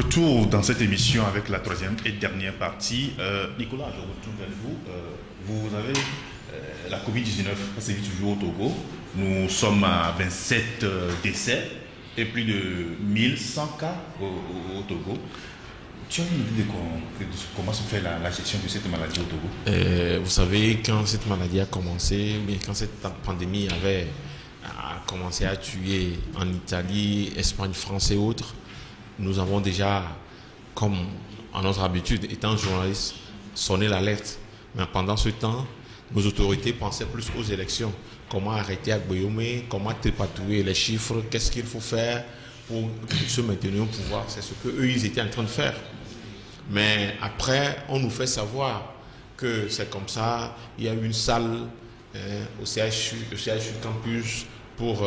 Retour dans cette émission avec la troisième et dernière partie. Nicolas, je retourne vers vous. Vous avez la Covid-19, ça sévit toujours au Togo. Nous sommes à 27 décès et plus de 1100 cas au Togo. Tu as une idée de comment se fait la gestion de cette maladie au Togo? Vous savez, quand cette maladie a commencé, bien quand cette pandémie a commencé à tuer en Italie, Espagne, France et autres, nous avons déjà, comme à notre habitude, étant journaliste, sonné l'alerte. Mais pendant ce temps, nos autorités pensaient plus aux élections. Comment arrêter Agboyomé, comment tripatouiller les chiffres, qu'est-ce qu'il faut faire pour se maintenir au pouvoir. C'est ce qu'eux, ils étaient en train de faire. Mais après, on nous fait savoir que c'est comme ça. Il y a une salle au CHU Campus pour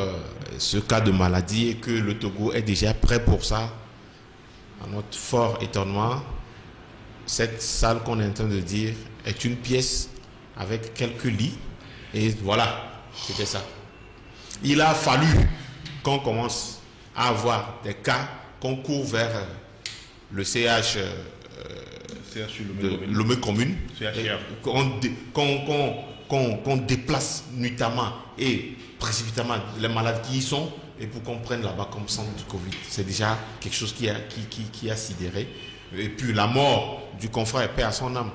ce cas de maladie et que le Togo est déjà prêt pour ça. À notre fort étonnement, cette salle qu'on est en train de dire est une pièce avec quelques lits. Et voilà, c'était ça. Il a fallu qu'on commence à avoir des cas qu'on court vers le CH de Lomé Commune, qu'on déplace nuitamment et précipitamment les malades qui y sont et pour qu'on prenne là-bas comme centre du Covid. C'est déjà quelque chose qui a sidéré. Et puis la mort du confrère, paix à son âme,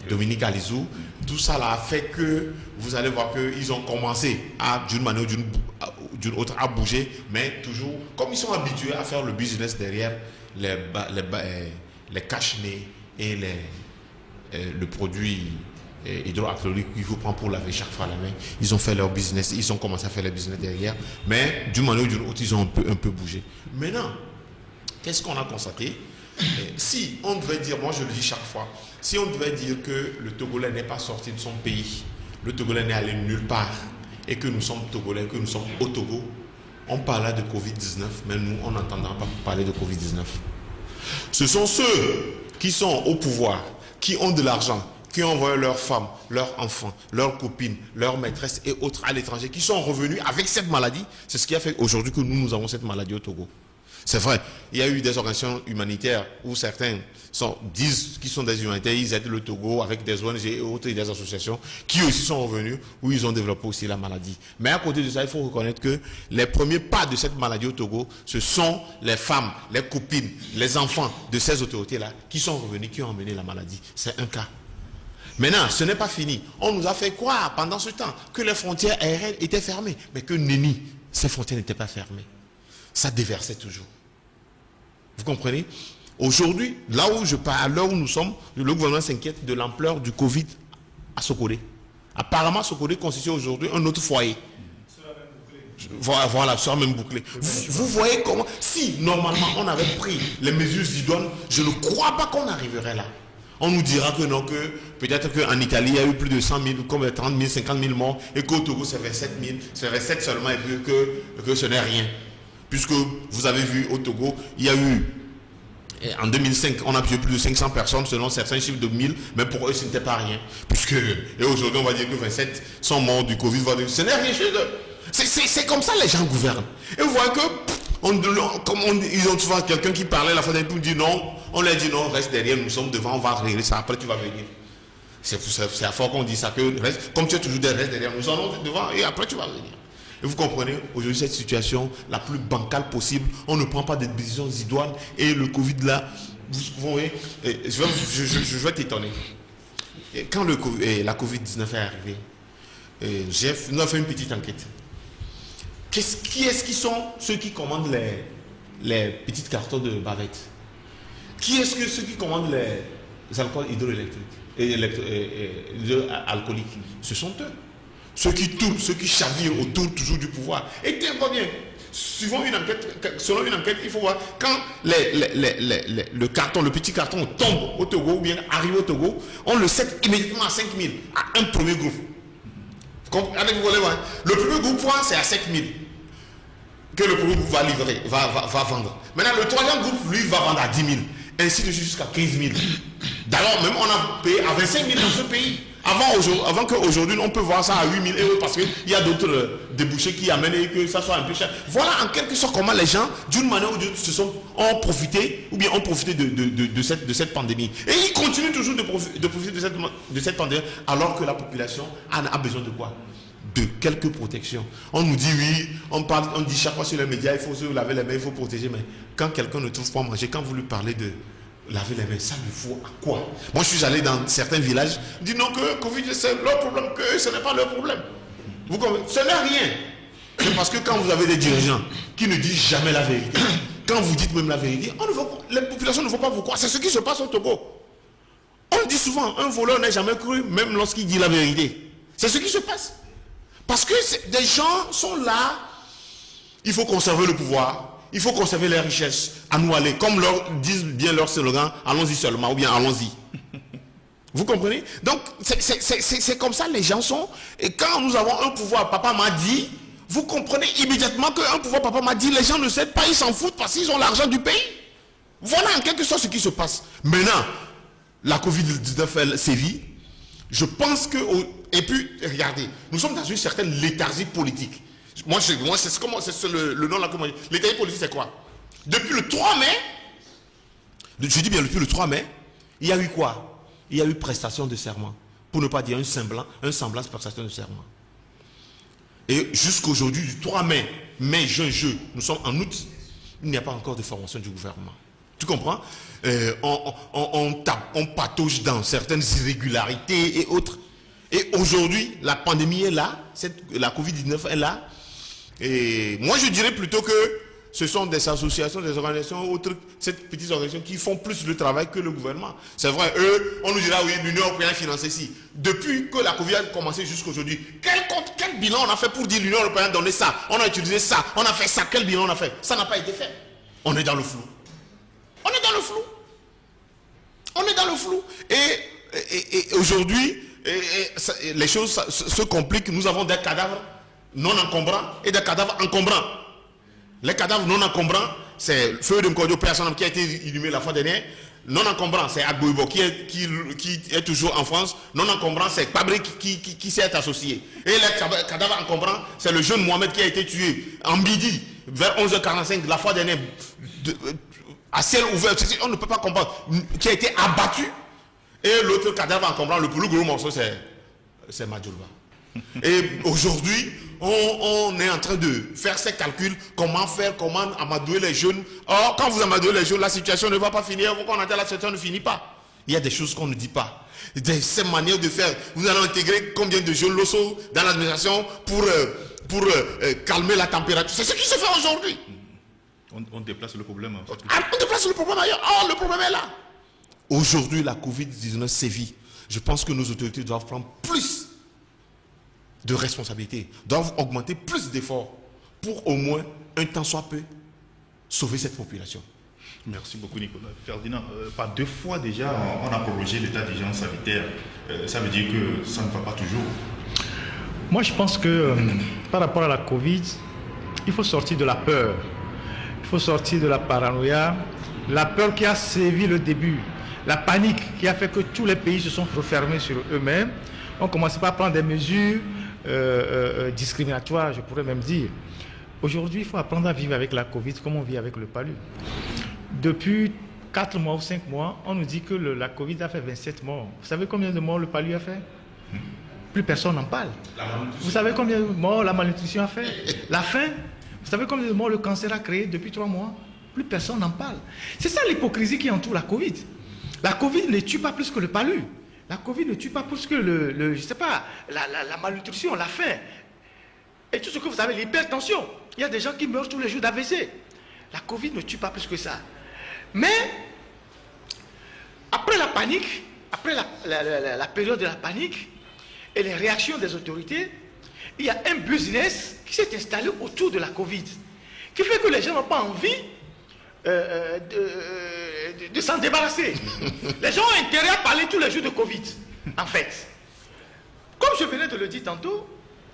Dominique Alizou, tout ça là a fait que vous allez voir qu'ils ont commencé d'une manière ou d'une autre à bouger, mais toujours comme ils sont habitués à faire le business derrière les cache-nez et le produit hydroalcoolique qu'il faut prendre pour laver chaque fois la main. Ils ont fait leur business, ils ont commencé à faire leur business derrière, mais d'une manière ou d'une autre, ils ont un peu bougé. Maintenant, qu'est-ce qu'on a constaté? Si on devait dire, moi je le dis chaque fois, si on devait dire que le Togolais n'est pas sorti de son pays, le Togolais n'est allé nulle part, et que nous sommes Togolais, que nous sommes au Togo, on parlera de Covid-19, mais nous, on n'entendra pas parler de Covid-19. Ce sont ceux qui sont au pouvoir, qui ont de l'argent, qui envoient leurs femmes, leurs enfants, leurs copines, leurs maîtresses et autres à l'étranger, qui sont revenus avec cette maladie. C'est ce qui a fait aujourd'hui que nous avons cette maladie au Togo. C'est vrai, il y a eu des organisations humanitaires où certains disent qu'ils sont des humanitaires, ils aident le Togo avec des ONG et autres et des associations qui aussi sont revenus où ils ont développé aussi la maladie. Mais à côté de ça, il faut reconnaître que les premiers pas de cette maladie au Togo, ce sont les femmes, les copines, les enfants de ces autorités-là qui sont revenus, qui ont emmené la maladie. C'est un cas. Maintenant, ce n'est pas fini. On nous a fait croire pendant ce temps que les frontières aériennes étaient fermées, mais que nenni, ces frontières n'étaient pas fermées. Ça déversait toujours. Vous comprenez? Aujourd'hui, là où je parle, à l'heure où nous sommes, le gouvernement s'inquiète de l'ampleur du Covid à Sokodé. Apparemment, Sokodé constitue aujourd'hui un autre foyer. Voilà, ça même bouclé. Vous voyez comment, si normalement on avait pris les mesures idoines, je ne crois pas qu'on arriverait là. On nous dira que non, que peut-être qu'en Italie, il y a eu plus de 100 000, comme 30 000, 50 000 morts, et qu'au Togo, c'est 27 000, c'est 27 seulement, et puis que ce n'est rien. Puisque vous avez vu au Togo, il y a eu, en 2005, on a tué plus de 500 personnes selon certains chiffres de 1000, mais pour eux, ce n'était pas rien. Et aujourd'hui, on va dire que 27 sont morts du Covid, ce n'est rien chez eux. C'est comme ça les gens gouvernent. Et vous voyez que, ils ont souvent quelqu'un qui parlait la fois dernière, dit non, on leur dit non, reste derrière, nous sommes devant, on va régler ça, après tu vas venir. C'est à fort qu'on dit ça, que reste, comme tu es toujours derrière, nous allons devant, et après tu vas venir. Et vous comprenez, aujourd'hui, cette situation la plus bancale possible, on ne prend pas de décisions idoines, et le Covid là, vous voyez, je vais t'étonner. Quand la Covid-19 est arrivée, nous avons fait une petite enquête. Qui est-ce qui sont ceux qui commandent les petites cartons de bavettes? Qui est-ce que ceux qui commandent les alcools hydroélectriques et alcooliques? Ce sont eux. Ceux qui tournent, ceux qui chavirent autour toujours du pouvoir. Et tiens-toi bien, selon une enquête, il faut voir quand le carton, le petit carton tombe au Togo ou bien arrive au Togo, on le cède immédiatement à 5 000, à un premier groupe. Le premier groupe, c'est à 7 000 que le premier groupe va livrer, va vendre. Maintenant, le troisième groupe, lui, va vendre à 10 000. ainsi de suite jusqu'à 15 000. D'ailleurs, même on a payé à 25 000 dans ce pays. Avant qu'aujourd'hui, on peut voir ça à 8 000 euros parce qu'il y a d'autres débouchés qui amènent et que ça soit un peu cher. Voilà en quelque sorte comment les gens, d'une manière ou d'une autre, ont profité de cette pandémie. Et ils continuent toujours de profiter de cette pandémie alors que la population a besoin de quoi? De quelques protections. On nous dit oui, on dit chaque fois sur les médias, il faut se laver les mains, il faut protéger, mais quand quelqu'un ne trouve pas à manger, quand vous lui parlez de laver les mains, ça lui faut à quoi? Moi je suis allé dans certains villages, je dis non que Covid c'est leur problème, que ce n'est pas leur problème. Vous comprenez? Ce n'est rien. C'est parce que quand vous avez des dirigeants qui ne disent jamais la vérité, quand vous dites même la vérité, les populations ne vont pas vous croire. C'est ce qui se passe au Togo. On dit souvent, un voleur n'est jamais cru, même lorsqu'il dit la vérité. C'est ce qui se passe. Parce que des gens sont là, il faut conserver le pouvoir, il faut conserver les richesses, à nous aller, comme disent bien leur slogan, allons-y seulement, ou bien allons-y. Vous comprenez? Donc, c'est comme ça les gens sont. Et quand nous avons un pouvoir, papa m'a dit, vous comprenez immédiatement qu'un pouvoir, papa m'a dit, les gens ne savent pas, ils s'en foutent parce qu'ils ont l'argent du pays. Voilà en quelque sorte ce qui se passe. Maintenant, la Covid-19 elle sévit. Je pense que... Et puis, regardez, nous sommes dans une certaine léthargie politique. Moi c'est le nom de la commune. Léthargie politique, c'est quoi? Depuis le 3 mai, je dis bien depuis le 3 mai, il y a eu quoi? Il y a eu prestation de serment. Pour ne pas dire un semblant de prestation de serment. Et jusqu'aujourd'hui, du 3 mai, juin, nous sommes en août, il n'y a pas encore de formation du gouvernement. Tu comprends? On patauge dans certaines irrégularités et autres. Et aujourd'hui, la pandémie est là, la Covid-19 est là. Et moi, je dirais plutôt que ce sont des associations, des organisations, autres, ces petites organisations qui font plus le travail que le gouvernement. C'est vrai, eux, on nous dira, oui, l'Union européenne finance ici. Depuis que la Covid a commencé jusqu'aujourd'hui, quel bilan on a fait pour dire l'Union européenne a donné ça, on a utilisé ça, on a fait ça, quel bilan on a fait? Ça n'a pas été fait. On est dans le flou. On est dans le flou. On est dans le flou. Et aujourd'hui, les choses se compliquent. Nous avons des cadavres non encombrants et des cadavres encombrants. Les cadavres non encombrants, c'est Feu de Nkodio Personne qui a été inhumé la fois dernière. Non encombrant, c'est Agboibo qui est toujours en France. Non encombrant, c'est Pabré qui s'est associé. Et les cadavres encombrants, c'est le jeune Mohamed qui a été tué en midi, vers 11h45, la fois dernière, à ciel ouvert. On ne peut pas comprendre. Qui a été abattu. Et l'autre cadavre encombrant, le plus gros morceau, c'est Madjoulba. Et aujourd'hui, on est en train de faire ces calculs, comment amadouer les jeunes. Or, quand vous amadouez les jeunes, la situation ne va pas finir. Vous connaissez, la situation ne finit pas. Il y a des choses qu'on ne dit pas. Ces manières de faire. Vous allez intégrer combien de jeunes losos dans l'administration pour calmer la température. C'est ce qui se fait aujourd'hui. On déplace le problème. On déplace le problème ailleurs. Oh, le problème est là. Aujourd'hui, la Covid-19 sévit. Je pense que nos autorités doivent prendre plus de responsabilités, doivent augmenter plus d'efforts pour au moins, un temps soit peu, sauver cette population. Merci beaucoup, Nicolas. Ferdinand, par 2 fois déjà, on a prolongé l'état d'urgence sanitaire. Ça veut dire que ça ne va pas toujours. Moi, je pense que par rapport à la Covid, il faut sortir de la peur. Il faut sortir de la paranoïa. La peur qui a sévi le début. La panique qui a fait que tous les pays se sont refermés sur eux-mêmes. On commence pas à prendre des mesures discriminatoires, je pourrais même dire. Aujourd'hui, il faut apprendre à vivre avec la Covid comme on vit avec le palu. Depuis 4 mois ou 5 mois, on nous dit que la Covid a fait 27 morts. Vous savez combien de morts le palu a fait? Plus personne n'en parle. Vous savez combien de morts la malnutrition a fait? La faim? Vous savez combien de morts le cancer a créé depuis 3 mois? Plus personne n'en parle. C'est ça l'hypocrisie qui entoure la Covid. La Covid ne tue pas plus que le palu. La Covid ne tue pas plus que je sais pas, la malnutrition, la faim. Et tout ce que vous savez, l'hypertension. Il y a des gens qui meurent tous les jours d'AVC. La Covid ne tue pas plus que ça. Mais, après la panique, après la période de la panique et les réactions des autorités, il y a un business qui s'est installé autour de la Covid, qui fait que les gens n'ont pas envie de s'en débarrasser. Les gens ont intérêt à parler tous les jours de Covid, en fait. Comme je venais de le dire tantôt,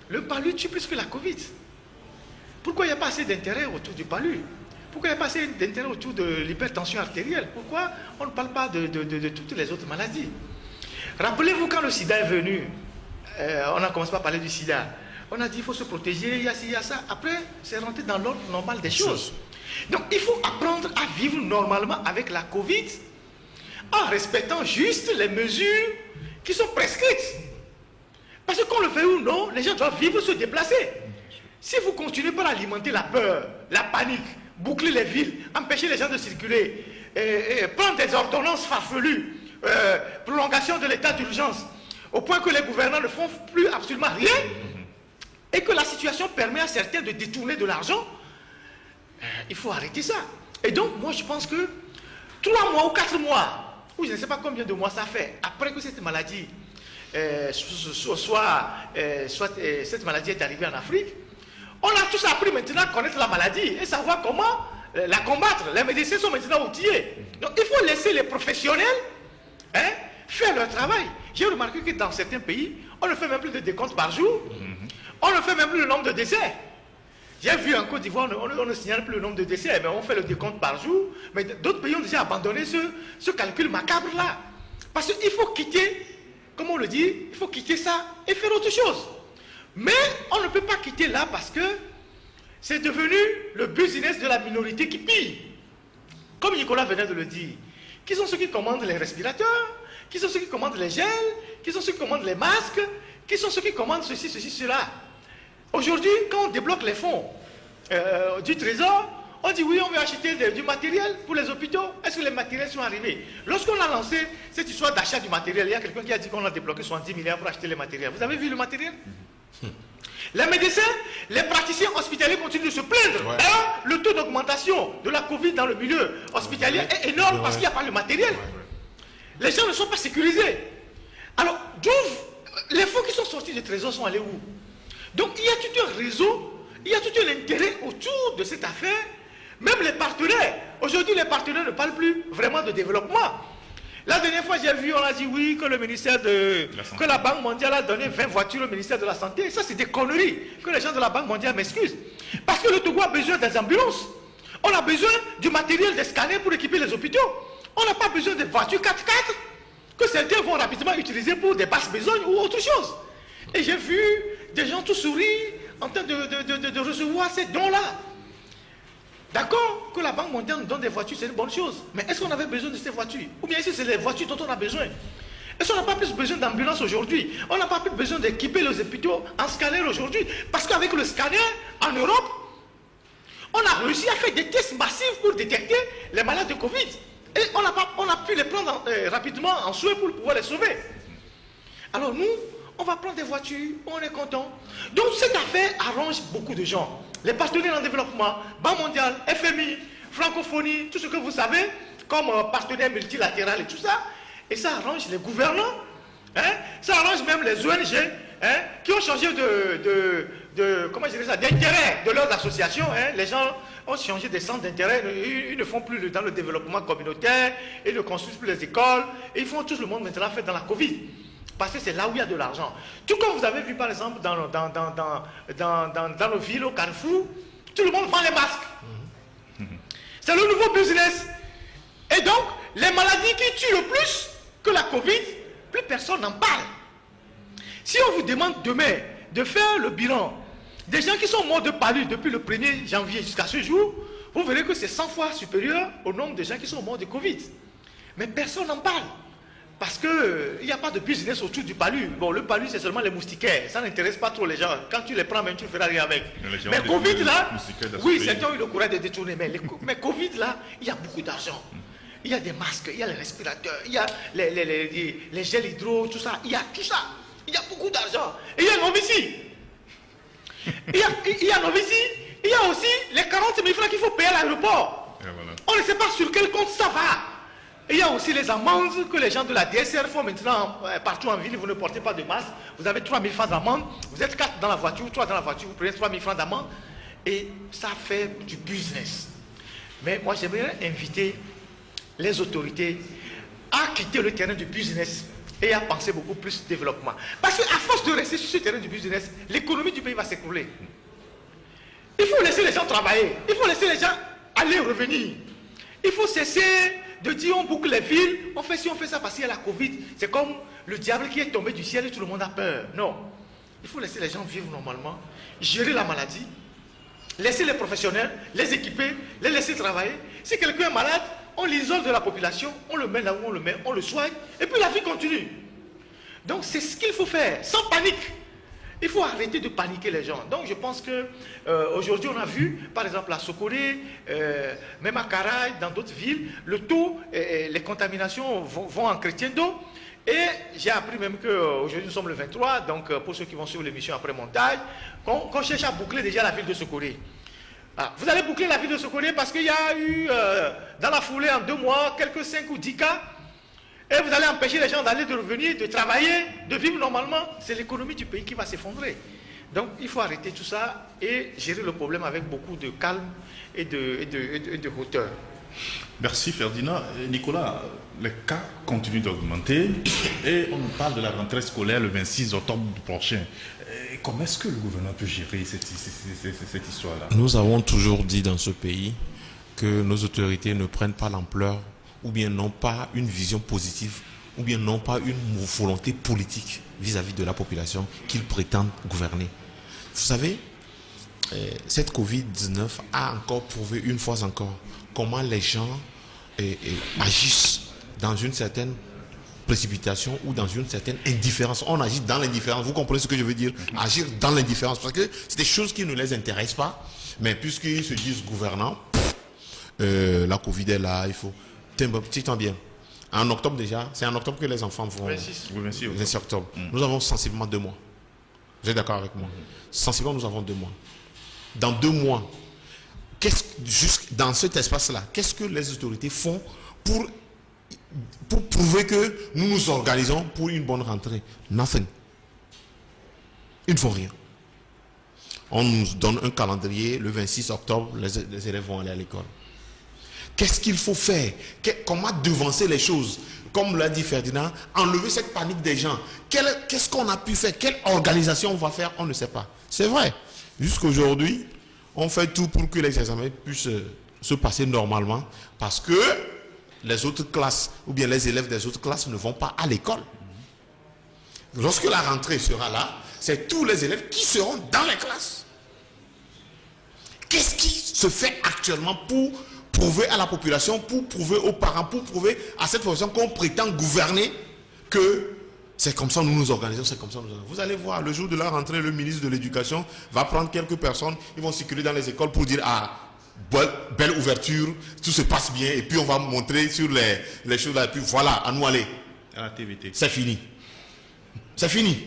le palu tue plus que la Covid. Pourquoi il n'y a pas assez d'intérêt autour du palu? Pourquoi il n'y a pas assez d'intérêt autour de l'hypertension artérielle? Pourquoi on ne parle pas de toutes les autres maladies? Rappelez-vous quand le sida est venu, on a commencé par parler du sida. On a dit qu'il faut se protéger, il y a ci, il y a ça. Après, c'est rentré dans l'ordre normal des choses. Donc, il faut apprendre à vivre normalement avec la Covid en respectant juste les mesures qui sont prescrites. Parce que qu'on le fait ou non, les gens doivent vivre, se déplacer. Si vous continuez par alimenter la peur, la panique, boucler les villes, empêcher les gens de circuler, prendre des ordonnances farfelues, prolongation de l'état d'urgence, au point que les gouvernants ne font plus absolument rien, et que la situation permet à certains de détourner de l'argent, il faut arrêter ça. Et donc, moi, je pense que 3 mois ou 4 mois, ou je ne sais pas combien de mois ça fait, après que cette maladie, cette maladie est arrivée en Afrique, on a tous appris maintenant à connaître la maladie et savoir comment la combattre. Les médecins sont maintenant outillés. Donc, il faut laisser les professionnels faire leur travail. J'ai remarqué que dans certains pays, on ne fait même plus de décompte par jour. On ne fait même plus le nombre de décès. J'ai vu en Côte d'Ivoire, on ne signale plus le nombre de décès, mais on fait le décompte par jour. Mais d'autres pays ont déjà abandonné ce calcul macabre-là. Parce qu'il faut quitter, comme on le dit, il faut quitter ça et faire autre chose. Mais on ne peut pas quitter là parce que c'est devenu le business de la minorité qui pille. Comme Nicolas venait de le dire, qui sont ceux qui commandent les respirateurs, qui sont ceux qui commandent les gels, qui sont ceux qui commandent les masques, qui sont ceux qui commandent ceci, cela. Aujourd'hui, quand on débloque les fonds du Trésor, on dit oui, on veut acheter du matériel pour les hôpitaux. Est-ce que les matériels sont arrivés? Lorsqu'on a lancé cette histoire d'achat du matériel, il y a quelqu'un qui a dit qu'on a débloqué 70 milliards pour acheter les matériels. Vous avez vu le matériel? Les médecins, les praticiens hospitaliers continuent de se plaindre. Ouais. Le taux d'augmentation de la Covid dans le milieu hospitalier est énorme parce qu'il n'y a pas le matériel. Les gens ne sont pas sécurisés. Alors, les fonds qui sont sortis du Trésor sont allés où? Donc, il y a tout un réseau, il y a tout un intérêt autour de cette affaire. Même les partenaires. Aujourd'hui, les partenaires ne parlent plus vraiment de développement. La dernière fois, j'ai vu, on a dit oui, que le ministère que la Banque mondiale a donné 20 voitures au ministère de la Santé. Ça, c'est des conneries. Que les gens de la Banque mondiale m'excusent. Parce que le Togo a besoin des ambulances. On a besoin du matériel des scanners pour équiper les hôpitaux. On n'a pas besoin de voitures 4x4 que certains vont rapidement utiliser pour des basses besognes ou autre chose. Et j'ai vu des gens tout sourire en train de recevoir ces dons-là. D'accord, que la Banque mondiale nous donne des voitures, c'est une bonne chose. Mais est-ce qu'on avait besoin de ces voitures? Ou bien est-ce que c'est les voitures dont on a besoin? Est-ce qu'on n'a pas plus besoin d'ambulances aujourd'hui? On n'a pas plus besoin d'équiper les hôpitaux en scanner aujourd'hui? Parce qu'avec le scanner, en Europe, on a réussi à faire des tests massifs pour détecter les malades de Covid. Et on a pu les prendre rapidement en soins pour pouvoir les sauver. Alors nous, on va prendre des voitures, on est content. Donc cette affaire arrange beaucoup de gens. Les partenaires en développement, Banque mondiale, FMI, francophonie, tout ce que vous savez, comme partenaire multilatéral et tout ça. Et ça arrange les gouvernants, ça arrange même les ONG qui ont changé comment je dirais ça, d'intérêt de leurs associations. Les gens ont changé des centres d'intérêt, ils ne font plus dans le développement communautaire, ils ne construisent plus les écoles, et ils font tout le monde maintenant fait dans la Covid. Parce que c'est là où il y a de l'argent. Tout comme vous avez vu par exemple dans nos villes, au Carrefour, tout le monde vend les masques. C'est le nouveau business. Et donc, les maladies qui tuent le plus que la Covid, plus personne n'en parle. Si on vous demande demain de faire le bilan des gens qui sont morts de palu depuis le 1er janvier jusqu'à ce jour, vous verrez que c'est 100 fois supérieur au nombre de gens qui sont morts de Covid. Mais personne n'en parle. Parce qu'il n'y a pas de business autour du palu. Bon, le palu, c'est seulement les moustiquaires. Ça n'intéresse pas trop les gens. Quand tu les prends, même tu ne feras rien avec. Mais Covid, là, oui, certains ont eu le courage de détourner. Mais Covid, là, il y a beaucoup d'argent. Il y a des masques, il y a les respirateurs, il y a les gels hydro, tout ça. Il y a tout ça. Il y a beaucoup d'argent. Et il y a Novici. Il y a Novici. Il y a aussi les 40 000 francs qu'il faut payer à l'aéroport. Voilà. On ne sait pas sur quel compte ça va. Et il y a aussi les amendes que les gens de la DSR font maintenant partout en ville. Vous ne portez pas de masque. Vous avez 3 000 francs d'amende. Vous êtes 4 dans la voiture, 3 dans la voiture. Vous prenez 3 000 francs d'amende. Et ça fait du business. Mais moi, j'aimerais inviter les autorités à quitter le terrain du business et à penser beaucoup plus développement. Parce qu'à force de rester sur ce terrain du business, l'économie du pays va s'écrouler. Il faut laisser les gens travailler. Il faut laisser les gens aller, revenir. Il faut cesser de dire on boucle les villes, on fait ci, on fait ça parce qu'il y a la Covid. C'est comme le diable qui est tombé du ciel et tout le monde a peur. Non. Il faut laisser les gens vivre normalement, gérer la maladie, laisser les professionnels, les équiper, les laisser travailler. Si quelqu'un est malade, on l'isole de la population, on le met là où on le met, on le soigne, et puis la vie continue. Donc c'est ce qu'il faut faire, sans panique. Il faut arrêter de paniquer les gens. Donc je pense que aujourd'hui on a vu, par exemple à Sokoré, même à Karaï, dans d'autres villes, le taux, les contaminations vont en crescendo. Et j'ai appris même qu'aujourd'hui nous sommes le 23, donc pour ceux qui vont suivre l'émission après montage, qu'on cherche à boucler déjà la ville de Sokoré. Ah, vous allez boucler la ville de Sokoré parce qu'il y a eu dans la foulée en 2 mois quelques 5 ou 10 cas. Et vous allez empêcher les gens d'aller, de revenir, de travailler, de vivre normalement. C'est l'économie du pays qui va s'effondrer. Donc il faut arrêter tout ça et gérer le problème avec beaucoup de calme et de hauteur. Merci Ferdinand. Nicolas, les cas continuent d'augmenter et on nous parle de la rentrée scolaire le 26 octobre prochain. Comment est-ce que le gouvernement peut gérer cette histoire-là? Nous avons toujours dit dans ce pays que nos autorités ne prennent pas l'ampleur ou bien n'ont pas une vision positive ou bien n'ont pas une volonté politique vis-à-vis de la population qu'ils prétendent gouverner. Vous savez, cette Covid-19 a encore prouvé une fois encore comment les gens agissent dans une certaine précipitation ou dans une certaine indifférence. On agit dans l'indifférence. Vous comprenez ce que je veux dire? Agir dans l'indifférence. Parce que c'est des choses qui ne les intéressent pas. Mais puisqu'ils se disent gouvernants, la Covid est là, il faut... Tu t'en bien. En octobre déjà, c'est en octobre que les enfants vont... 26 octobre. Nous avons sensiblement 2 mois. Vous êtes d'accord avec moi? Sensiblement, nous avons 2 mois. Dans 2 mois, juste dans cet espace-là, qu'est-ce que les autorités font pour prouver que nous nous organisons pour une bonne rentrée? Nothing. Ils ne font rien. On nous donne un calendrier, le 26 octobre, les élèves vont aller à l'école. Qu'est-ce qu'il faut faire? Comment devancer les choses? Comme l'a dit Ferdinand, enlever cette panique des gens. Qu'est-ce qu'on a pu faire? Quelle organisation on va faire? On ne sait pas. C'est vrai. Jusqu'aujourd'hui, on fait tout pour que les examens puissent se passer normalement parce que les autres classes ou bien les élèves des autres classes ne vont pas à l'école. Lorsque la rentrée sera là, c'est tous les élèves qui seront dans les classes. Qu'est-ce qui se fait actuellement pour prouver à la population, pour prouver aux parents, pour prouver à cette population qu'on prétend gouverner que c'est comme ça nous nous organisons, c'est comme ça nous nous organisons. Vous allez voir, le jour de la rentrée, le ministre de l'Éducation va prendre quelques personnes, ils vont circuler dans les écoles pour dire « Ah, belle ouverture, tout se passe bien » et puis on va montrer sur les choses là, et puis voilà, à nous aller. À la TVT. C'est fini. C'est fini.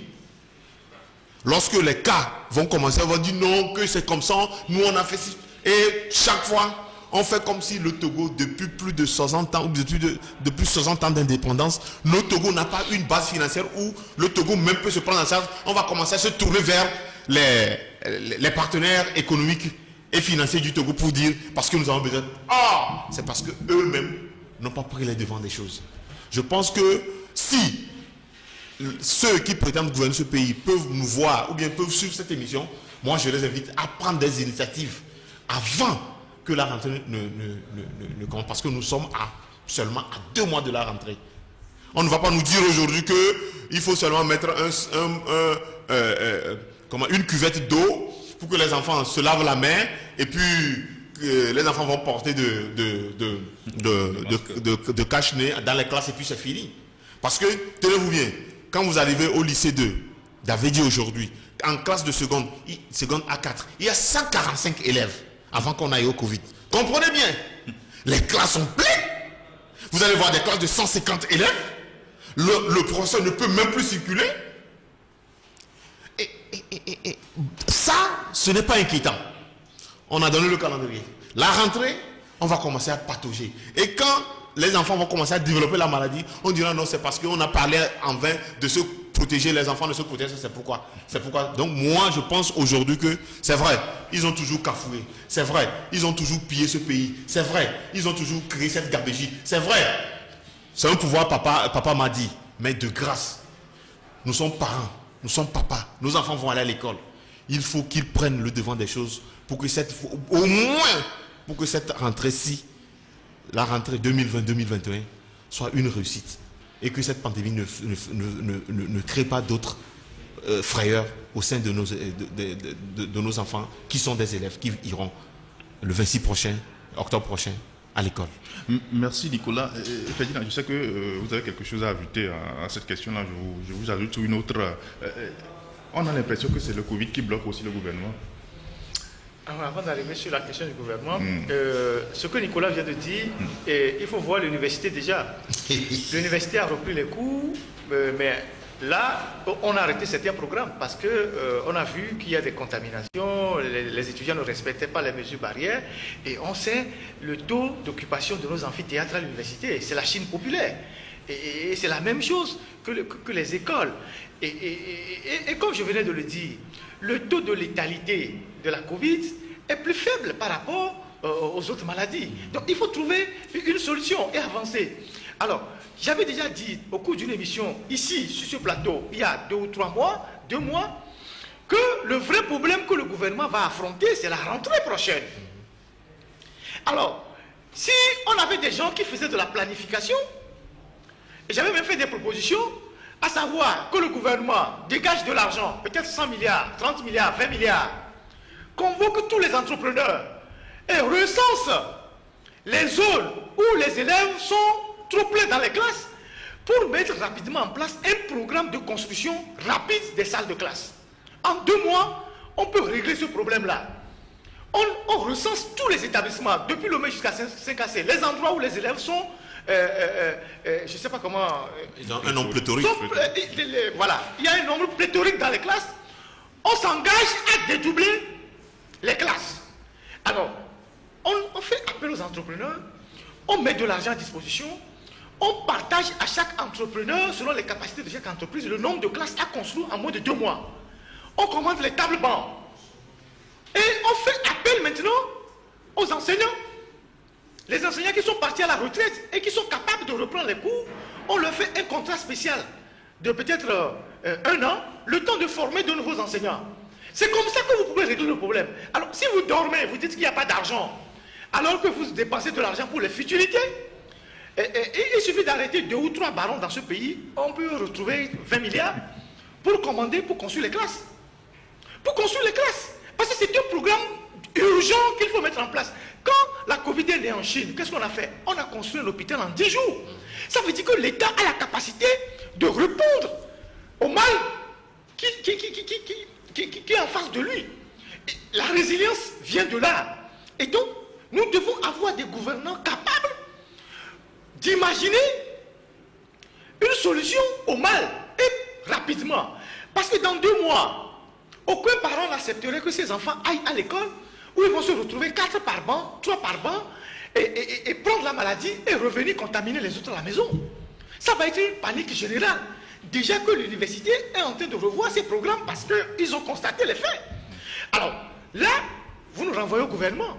Lorsque les cas vont commencer, on va dire non, que c'est comme ça, nous on a fait ci. Et chaque fois, on fait comme si le Togo, depuis plus de 60 ans, ou depuis 60 ans d'indépendance, le Togo n'a pas une base financière où le Togo même peut se prendre en charge. On va commencer à se tourner vers les partenaires économiques et financiers du Togo pour dire, parce que nous avons besoin. Ah, c'est parce qu'eux-mêmes n'ont pas pris les devants des choses. Je pense que si ceux qui prétendent gouverner ce pays peuvent nous voir ou bien peuvent suivre cette émission, moi je les invite à prendre des initiatives avant que la rentrée ne commence, parce que nous sommes seulement à 2 mois de la rentrée. On ne va pas nous dire aujourd'hui qu'il faut seulement mettre une cuvette d'eau pour que les enfants se lavent la main et puis les enfants vont porter de cache-nez dans les classes et puis c'est fini. Parce que, tenez-vous bien, quand vous arrivez au lycée 2, j'avais dit aujourd'hui, en classe de seconde A4, il y a 145 élèves avant qu'on aille au Covid. Comprenez bien, les classes sont pleines. Vous allez voir des classes de 150 élèves. Le professeur ne peut même plus circuler. Et ça, ce n'est pas inquiétant. On a donné le calendrier. La rentrée, on va commencer à patauger. Et quand les enfants vont commencer à développer la maladie, on dira non, c'est parce qu'on a parlé en vain de se protéger, les enfants de se protéger, c'est pourquoi. Donc moi, je pense aujourd'hui que c'est vrai, ils ont toujours cafoué. C'est vrai, ils ont toujours pillé ce pays. C'est vrai, ils ont toujours créé cette gabégie. C'est vrai, c'est un pouvoir, papa m'a dit. Mais de grâce, nous sommes parents, nous sommes papas, nos enfants vont aller à l'école. Il faut qu'ils prennent le devant des choses pour que au moins pour que cette rentrée-ci, la rentrée 2020-2021, soit une réussite et que cette pandémie ne crée pas d'autres frayeurs au sein de nos enfants qui sont des élèves qui iront le 26 octobre prochain à l'école. Merci Nicolas. Ferdinand, je sais que vous avez quelque chose à ajouter à cette question-là. Je vous ajoute une autre. On a l'impression que c'est le Covid qui bloque aussi le gouvernement. Alors, avant d'arriver sur la question du gouvernement, ce que Nicolas vient de dire, il faut voir l'université déjà. L'université a repris les cours, mais là, on a arrêté certains programmes parce qu'on a vu qu'il y a des contaminations, les étudiants ne respectaient pas les mesures barrières et on sait le taux d'occupation de nos amphithéâtres à l'université. C'est la Chine populaire. Et c'est la même chose que les écoles. Et comme je venais de le dire, le taux de létalité de la Covid est plus faible par rapport aux autres maladies. Donc il faut trouver une solution et avancer. Alors, j'avais déjà dit au cours d'une émission ici, sur ce plateau, il y a 2 ou 3 mois, 2 mois, que le vrai problème que le gouvernement va affronter, c'est la rentrée prochaine. Alors, si on avait des gens qui faisaient de la planification, et j'avais même fait des propositions, à savoir que le gouvernement dégage de l'argent, peut-être 100 milliards, 30 milliards, 20 milliards, convoque tous les entrepreneurs et recense les zones où les élèves sont trop pleins dans les classes pour mettre rapidement en place un programme de construction rapide des salles de classe. En 2 mois, on peut régler ce problème-là. On recense tous les établissements, depuis le mai jusqu'à 5AC, les endroits où les élèves sont... je ne sais pas comment... Ils ont un nombre pléthorique. Voilà, il y a un nombre pléthorique dans les classes. On s'engage à dédoubler les classes. Alors, on fait appel aux entrepreneurs, on met de l'argent à disposition, on partage à chaque entrepreneur, selon les capacités de chaque entreprise, le nombre de classes à construire en moins de 2 mois. On commande les tables bancs. Et on fait appel maintenant aux enseignants. Les enseignants qui sont partis à la retraite et qui sont capables de reprendre les cours, on leur fait un contrat spécial de peut-être 1 an, le temps de former de nouveaux enseignants. C'est comme ça que vous pouvez régler le problème. Alors, si vous dormez, vous dites qu'il n'y a pas d'argent, alors que vous dépensez de l'argent pour les futilités, il suffit d'arrêter 2 ou 3 barons dans ce pays, on peut retrouver 20 milliards pour commander, pour construire les classes. Pour construire les classes. Parce que c'est un programme urgent qu'il faut mettre en place. Quand la Covid est née en Chine, qu'est-ce qu'on a fait? On a construit un hôpital en 10 jours. Ça veut dire que l'État a la capacité de répondre au mal qui est en face de lui. Et la résilience vient de là. Et donc, nous devons avoir des gouvernants capables d'imaginer une solution au mal et rapidement. Parce que dans 2 mois, aucun parent n'accepterait que ses enfants aillent à l'école où ils vont se retrouver 4 par banc, 3 par banc et prendre la maladie et revenir contaminer les autres à la maison. Ça va être une panique générale. Déjà que l'université est en train de revoir ses programmes parce qu'ils ont constaté les faits. Alors, là, vous nous renvoyez au gouvernement.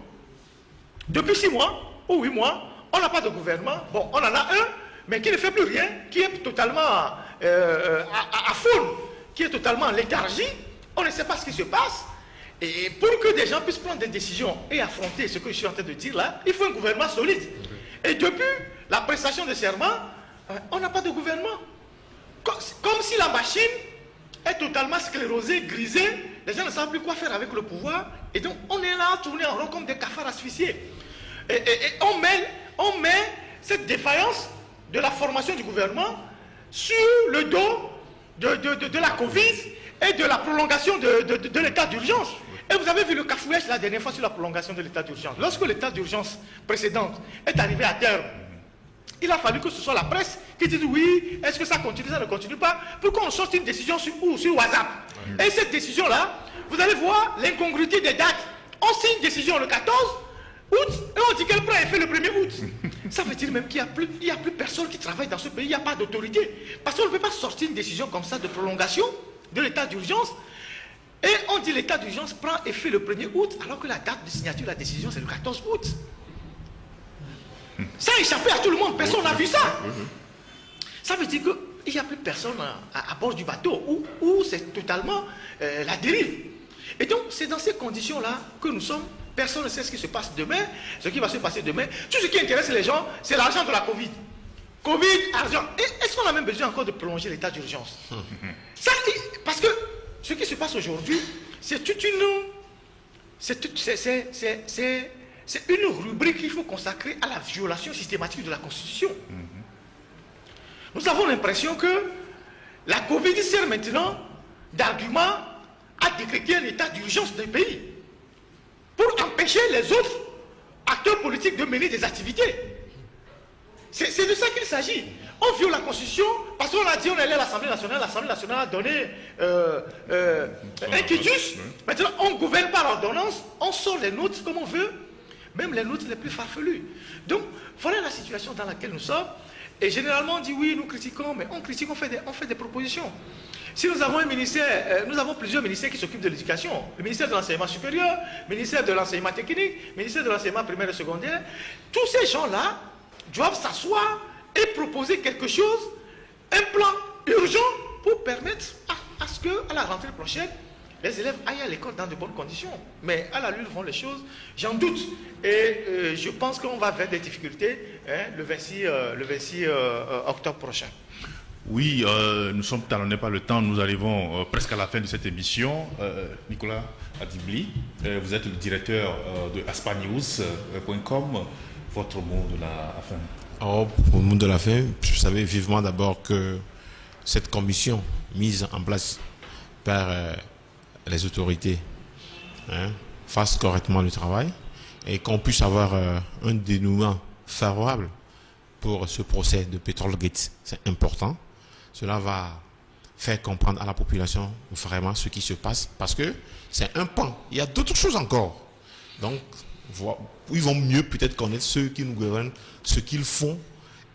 Depuis 6 mois ou 8 mois, on n'a pas de gouvernement. Bon, on en a un, mais qui ne fait plus rien, qui est totalement à faune, qui est totalement en léthargie. On ne sait pas ce qui se passe. Et pour que des gens puissent prendre des décisions et affronter ce que je suis en train de dire là, il faut un gouvernement solide. Et depuis la prestation de serment, on n'a pas de gouvernement. Comme si la machine est totalement sclérosée, grisée, les gens ne savent plus quoi faire avec le pouvoir. Et donc on est là, tourné en rond comme des cafards asphyxiés. Et on met cette défaillance de la formation du gouvernement sur le dos de la Covid et de la prolongation de l'état d'urgence. Et vous avez vu le cafouillage la dernière fois sur la prolongation de l'état d'urgence. Lorsque l'état d'urgence précédente est arrivé à terme, il a fallu que ce soit la presse qui dise oui, est-ce que ça continue, ça ne continue pas, pour qu'on sorte une décision sur WhatsApp. Et cette décision-là, vous allez voir l'incongruité des dates. On signe une décision le 14 août et on dit qu'elle prend effet le 1er août. Ça veut dire même qu'il n'y a plus personne qui travaille dans ce pays, il n'y a pas d'autorité. Parce qu'on ne peut pas sortir une décision comme ça de prolongation de l'état d'urgence. Et on dit l'état d'urgence prend effet le 1er août, alors que la date de signature de la décision, c'est le 14 août. Ça a échappé à tout le monde, personne n'a vu ça. Ça veut dire qu'il n'y a plus personne à bord du bateau, où c'est totalement la dérive. Et donc, c'est dans ces conditions-là que nous sommes Personne ne sait ce qui se passe demain, ce qui va se passer demain. Tout ce qui intéresse les gens, c'est l'argent de la Covid. Covid, argent. Est-ce qu'on a même besoin encore de prolonger l'état d'urgence? Parce que ce qui se passe aujourd'hui, c'est toute une... C'est une rubrique qu'il faut consacrer à la violation systématique de la Constitution. Nous avons l'impression que la Covid sert maintenant d'argument à décréter un état d'urgence d'un pays pour empêcher les autres acteurs politiques de mener des activités. C'est de ça qu'il s'agit. On viole la Constitution parce qu'on a dit on allait à l'Assemblée nationale a donné un quitus. Maintenant, on gouverne par ordonnance, on sort les notes comme on veut, même les notes les plus farfelues. Donc, voilà la situation dans laquelle nous sommes. Et généralement, on dit oui, nous critiquons, mais on critique, on fait des propositions. Si nous avons un ministère, nous avons plusieurs ministères qui s'occupent de l'éducation. Le ministère de l'enseignement supérieur, le ministère de l'enseignement technique, le ministère de l'enseignement primaire et secondaire. Tous ces gens-là doivent s'asseoir et proposer quelque chose, un plan urgent pour permettre à ce qu'à la rentrée prochaine, les élèves aillent à l'école dans de bonnes conditions. Mais à la lutte vont les choses, j'en doute. Et je pense qu'on va vers des difficultés le 26 octobre prochain. Oui, nous sommes talonnés par le temps, nous arrivons presque à la fin de cette émission. Nicolas Adibli, vous êtes le directeur de aspanews.com. Votre mot de la fin? Pour le mot de la fin, je savais vivement d'abord que cette commission mise en place par les autorités fasse correctement le travail et qu'on puisse avoir un dénouement favorable pour ce procès de Petrolgate. C'est important. Cela va faire comprendre à la population vraiment ce qui se passe parce que c'est un pan. Il y a d'autres choses encore. Donc, ils vont mieux peut-être connaître ceux qui nous gouvernent, ce qu'ils font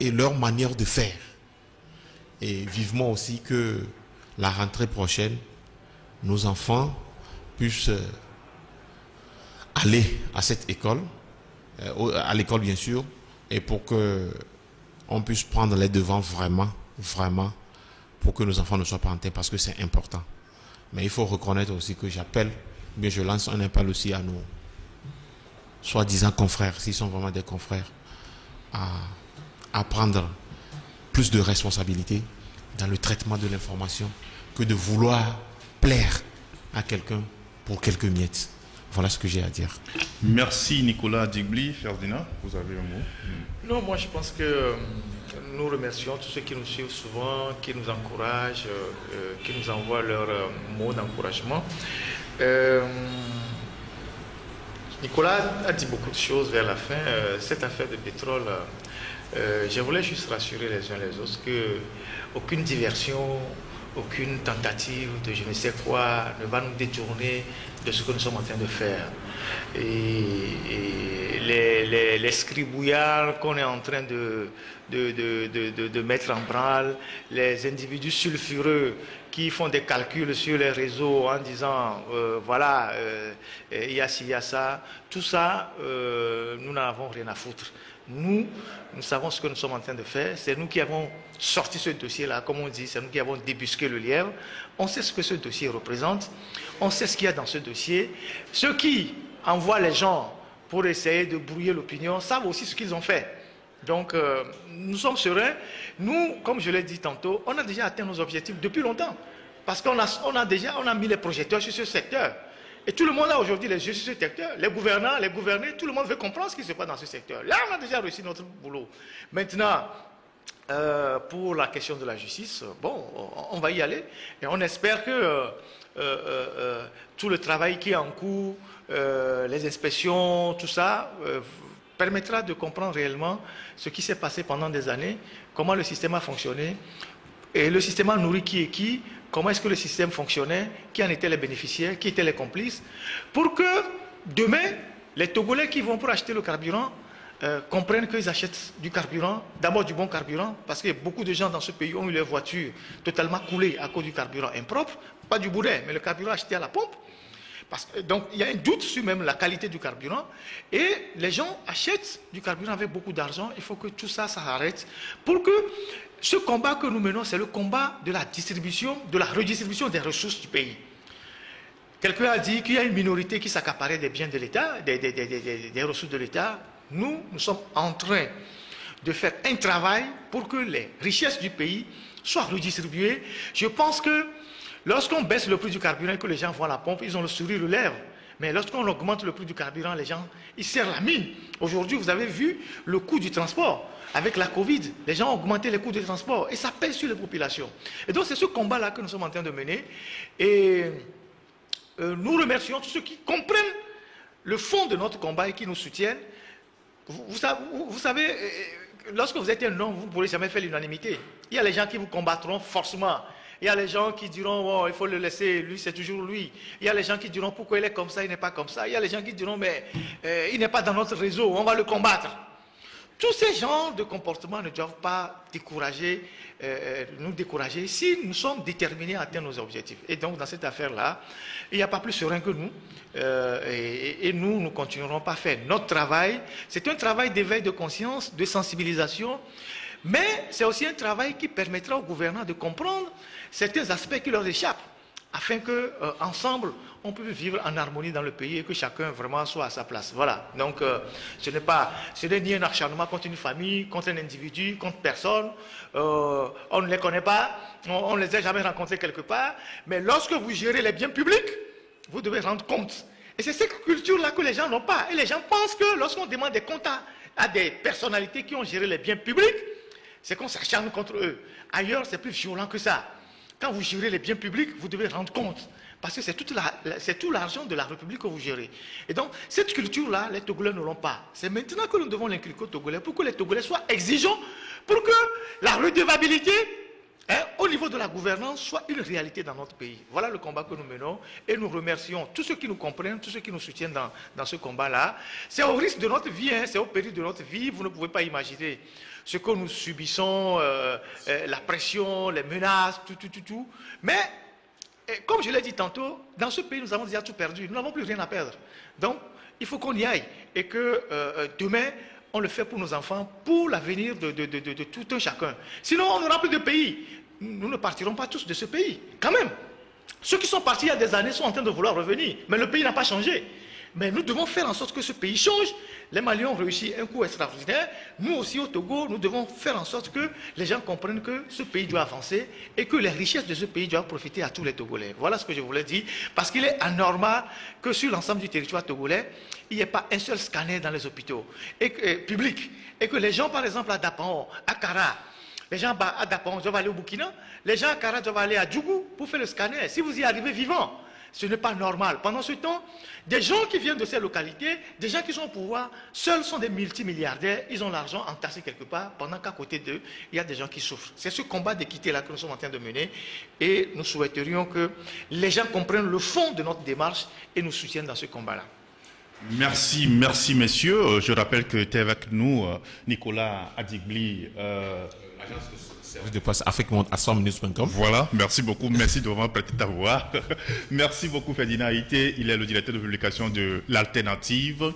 et leur manière de faire. Et vivement aussi que la rentrée prochaine, nos enfants puissent aller à cette école, à l'école bien sûr, et pour que on puisse prendre les devants vraiment, pour que nos enfants ne soient pas hantés, parce que c'est important. Mais il faut reconnaître aussi que je lance un appel aussi à nos soi-disant confrères, s'ils sont vraiment des confrères, à prendre plus de responsabilités dans le traitement de l'information que de vouloir plaire à quelqu'un pour quelques miettes. Voilà ce que j'ai à dire. Merci Nicolas Adibli. Ferdinand, vous avez un mot? Non, moi je pense que nous remercions tous ceux qui nous suivent souvent, qui nous encouragent, qui nous envoient leurs mots d'encouragement. Nicolas a dit beaucoup de choses vers la fin. Cette affaire de pétrole, je voulais juste rassurer les uns les autres que aucune diversion, aucune tentative de je ne sais quoi ne va nous détourner de ce que nous sommes en train de faire. Et les scribouillards qu'on est en train de mettre en branle, les individus sulfureux qui font des calculs sur les réseaux en disant voilà, il y a ci, il y a ça, tout ça, nous n'en avons rien à foutre. Nous savons ce que nous sommes en train de faire. C'est nous qui avons sorti ce dossier-là, comme on dit, c'est nous qui avons débusqué le lièvre. On sait ce que ce dossier représente. On sait ce qu'il y a dans ce dossier. Ceux qui envoient les gens pour essayer de brouiller l'opinion savent aussi ce qu'ils ont fait. Donc, nous sommes sereins. Nous, comme je l'ai dit tantôt, on a déjà atteint nos objectifs depuis longtemps. Parce qu'on a mis les projecteurs sur ce secteur. Et tout le monde a aujourd'hui les yeux sur ce secteur. Les gouvernants, les gouvernés, tout le monde veut comprendre ce qui se passe dans ce secteur. Là, on a déjà réussi notre boulot. Maintenant, pour la question de la justice, bon, on va y aller. Et on espère que tout le travail qui est en cours, les inspections, tout ça, permettra de comprendre réellement ce qui s'est passé pendant des années, comment le système a fonctionné, et le système a nourri qui et qui, comment est-ce que le système fonctionnait, qui en étaient les bénéficiaires, qui étaient les complices, pour que demain, les Togolais qui vont pour acheter le carburant comprennent qu'ils achètent du carburant, d'abord du bon carburant, parce que beaucoup de gens dans ce pays ont eu leur voiture totalement coulée à cause du carburant impropre, pas du boudin, mais le carburant acheté à la pompe. Donc il y a un doute sur même la qualité du carburant, et les gens achètent du carburant avec beaucoup d'argent. Il faut que tout ça s'arrête pour que ce combat que nous menons, c'est le combat de la distribution, de la redistribution des ressources du pays. Quelqu'un a dit qu'il y a une minorité qui s'accaparait des biens de l'État, des ressources de l'État. Nous sommes en train de faire un travail pour que les richesses du pays soient redistribuées. Je pense que lorsqu'on baisse le prix du carburant et que les gens voient la pompe, ils ont le sourire aux lèvres. Mais lorsqu'on augmente le prix du carburant, les gens, ils serrent la mine. Aujourd'hui, vous avez vu le coût du transport. Avec la Covid, les gens ont augmenté les coûts du transport et ça pèse sur les populations. Et donc, c'est ce combat-là que nous sommes en train de mener. Et nous remercions tous ceux qui comprennent le fond de notre combat et qui nous soutiennent. Vous savez, lorsque vous êtes un homme, vous ne pourrez jamais faire l'unanimité. Il y a les gens qui vous combattront forcément. Il y a les gens qui diront, oh, il faut le laisser, lui c'est toujours lui. Il y a les gens qui diront, pourquoi il est comme ça, il n'est pas comme ça. Il y a les gens qui diront, mais il n'est pas dans notre réseau, on va le combattre. Tous ces genres de comportements ne doivent pas nous décourager si nous sommes déterminés à atteindre nos objectifs. Et donc, dans cette affaire-là, il n'y a pas plus serein que nous. Et nous continuerons pas à faire notre travail. C'est un travail d'éveil de conscience, de sensibilisation, mais c'est aussi un travail qui permettra aux gouvernants de comprendre certains aspects qui leur échappent, afin qu'ensemble, on puisse vivre en harmonie dans le pays et que chacun vraiment soit à sa place. Voilà. Donc, ce n'est ni un acharnement contre une famille, contre un individu, contre personne. On ne les connaît pas, on ne les a jamais rencontrés quelque part. Mais lorsque vous gérez les biens publics, vous devez rendre compte. Et c'est cette culture-là que les gens n'ont pas. Et les gens pensent que lorsqu'on demande des comptes à des personnalités qui ont géré les biens publics, c'est qu'on s'acharne contre eux. Ailleurs, c'est plus violent que ça. Quand vous gérez les biens publics, vous devez rendre compte. Parce que c'est tout l'argent de la République que vous gérez. Et donc, cette culture-là, les Togolais ne l'ont pas. C'est maintenant que nous devons l'inculquer aux Togolais pour que les Togolais soient exigeants, pour que la redevabilité, au niveau de la gouvernance, soit une réalité dans notre pays. Voilà le combat que nous menons. Et nous remercions tous ceux qui nous comprennent, tous ceux qui nous soutiennent dans ce combat-là. C'est au risque de notre vie, c'est au péril de notre vie. Vous ne pouvez pas imaginer ce que nous subissons, la pression, les menaces, tout. Mais, comme je l'ai dit tantôt, dans ce pays, nous avons déjà tout perdu. Nous n'avons plus rien à perdre. Donc, il faut qu'on y aille. Et que demain, on le fait pour nos enfants, pour l'avenir de tout un chacun. Sinon, on n'aura plus de pays. Nous ne partirons pas tous de ce pays, quand même. Ceux qui sont partis il y a des années sont en train de vouloir revenir. Mais le pays n'a pas changé. Mais nous devons faire en sorte que ce pays change. Les Maliens ont réussi un coup extraordinaire. Nous aussi au Togo, nous devons faire en sorte que les gens comprennent que ce pays doit avancer et que les richesses de ce pays doivent profiter à tous les Togolais. Voilà ce que je voulais dire. Parce qu'il est anormal que sur l'ensemble du territoire togolais, il n'y ait pas un seul scanner dans les hôpitaux publics. Et que les gens, par exemple, à Dapan, à Kara, les gens à Dapan doivent aller au Burkina, les gens à Kara doivent aller à Djougou pour faire le scanner. Si vous y arrivez vivant, ce n'est pas normal. Pendant ce temps, des gens qui viennent de ces localités, des gens qui sont au pouvoir, seuls sont des multimilliardaires, ils ont l'argent entassé quelque part, pendant qu'à côté d'eux, il y a des gens qui souffrent. C'est ce combat d'équité-là que nous sommes en train de mener, et nous souhaiterions que les gens comprennent le fond de notre démarche et nous soutiennent dans ce combat-là. Merci messieurs. Je rappelle que tu es avec nous, Nicolas Adigli, agence de service de presse Afrique-Monde à 100minutes.com. Voilà, merci beaucoup, merci de vraiment prêter ta voix. Merci beaucoup Ferdinand Haïté, il est le directeur de publication de l'Alternative.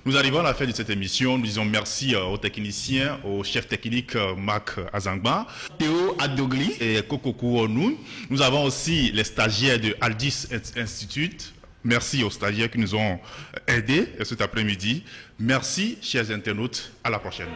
Nous arrivons à la fin de cette émission, nous disons merci aux techniciens, au chef technique Marc Azangba, Théo Adogli et Kokoku Onu. Nous avons aussi les stagiaires de Aldis Institute. Merci aux stagiaires qui nous ont aidés cet après-midi. Merci chers internautes, à la prochaine.